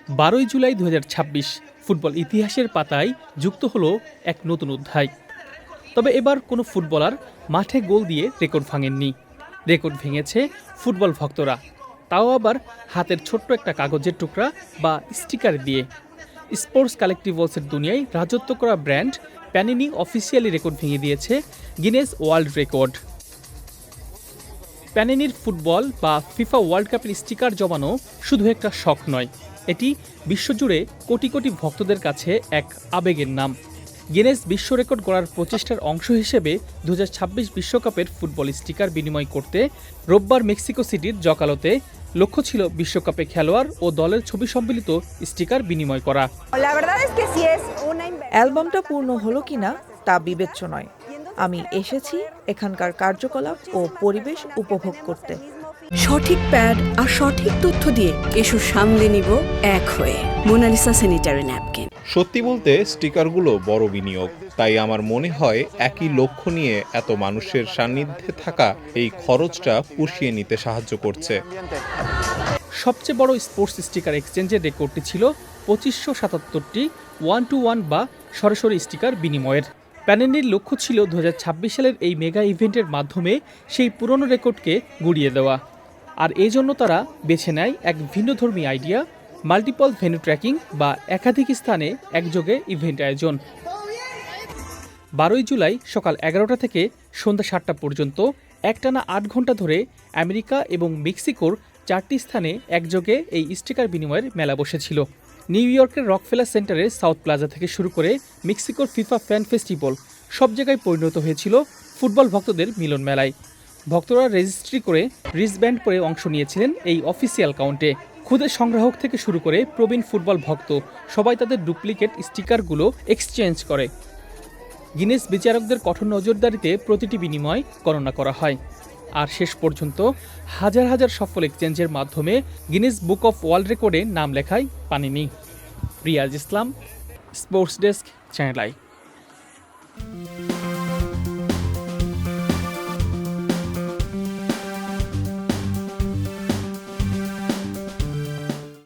12 July 2026 football ইতিহাসের পাতায় যুক্ত হলো এক নতুন অধ্যায়। তবে এবার কোনো ফুটবলার মাঠে গোল দিয়ে রেকর্ড ভাঙেননি। রেকর্ড ভেঙেছে ফুটবল ভক্তরা, তাও আবার হাতের ছোট্ট একটা কাগজের টুকরা বা স্টিকার দিয়ে। স্পোর্টস কালেক্টিভলসের দুনিয়ায় রাজত্ব করা ব্র্যান্ড প্যানিনি অফিসিয়ালি রেকর্ড ভেঙে দিয়েছে গিনেস ওয়ার্ল্ড রেকর্ড। প্যানিনির ফুটবল বা ফিফা ওয়ার্ল্ড কাপের স্টিকার জমানো শুধু একটা শখ নয়, এটি বিশ্বজুড়ে কোটি কোটি ভক্তদের কাছে এক আবেগের নাম। গিনেস বিশ্ব রেকর্ড গড়ার প্রচেষ্টার অংশ হিসেবে 2026 বিশ্বকাপের ফুটবল স্টিকার বিনিময় করতে রোববার মেক্সিকো সিটির জকালোতে লক্ষ্য ছিল বিশ্বকাপে খেলোয়াড় ও দলের ছবি সম্মিলিত স্টিকার বিনিময় করা। অ্যালবামটা পূর্ণ হলো কিনা তা বিবেচ্য নয়। আমি এসেছি এখানকার কার্যকলাপ ও পরিবেশ উপভোগ করতে। সঠিক প্যাড আর সঠিক তথ্য দিয়ে এসো সামলে নিব এক হয়ে। Mona Lisa sanitary napkin. সত্যি বলতে স্টিকারগুলো বড় বিনিয়োগ, তাই আমার মনে হয় একই লক্ষ্য নিয়ে এত মানুষের সান্নিধ্যে থাকা এই খরচটা পুষিয়ে নিতে সাহায্য করছে। সবচেয়ে বড় স্পোর্টস স্টিকার এক্সচেঞ্জের রেকর্ডটি ছিল 2577টি 1-to-1 বা সরাসরি স্টিকার বিনিময়ের। প্যানিনির লক্ষ্য ছিল 2026 সালের এই মেগা ইভেন্টের মাধ্যমে সেই পুরনো রেকর্ডকে গুড়িয়ে দেওয়া। আর এই জন্য তারা বেছে নেয় এক ভিন্নধর্মী আইডিয়া, মাল্টিপল ভেন্যু ট্র্যাকিং বা একাধিক স্থানে একযোগে ইভেন্ট আয়োজন। 12 জুলাই সকাল 11টা থেকে সন্ধ্যা 7টা পর্যন্ত একটানা 8 ঘন্টা ধরে আমেরিকা এবং মেক্সিকোর 4টি স্থানে একযোগে এই স্টিকার বিনিময়ের মেলা বসেছিল। নিউ ইয়র্কের রকফেলার সেন্টারের সাউথ প্লাজা থেকে শুরু করে মেক্সিকোর ফিফা ফ্যান ফেস্টিভ্যাল সব জায়গায় পরিণত হয়েছিল ফুটবল ভক্তদের মিলন মেলায়। ভক্তরা রেজিস্ট্রি করে রিস্টব্যান্ড পরে অংশ নিয়েছিলেন এই অফিসিয়াল কাউন্টে। খুদে সংগ্রাহক থেকে শুরু করে প্রবীণ ফুটবল ভক্ত সবাই তাদের ডুপ্লিকেট স্টিকারগুলো এক্সচেঞ্জ করে। গিনেস বিচারকদের কঠোর নজরদারিতে প্রতিটি বিনিময় গণনা করা হয়। আর শেষ পর্যন্ত হাজার হাজার সফল এক্সচেঞ্জের মাধ্যমে গিনেস বুক অফ ওয়ার্ল্ড রেকর্ডে নাম লেখায় Panini. Riaz Islam, sports desk, channel I.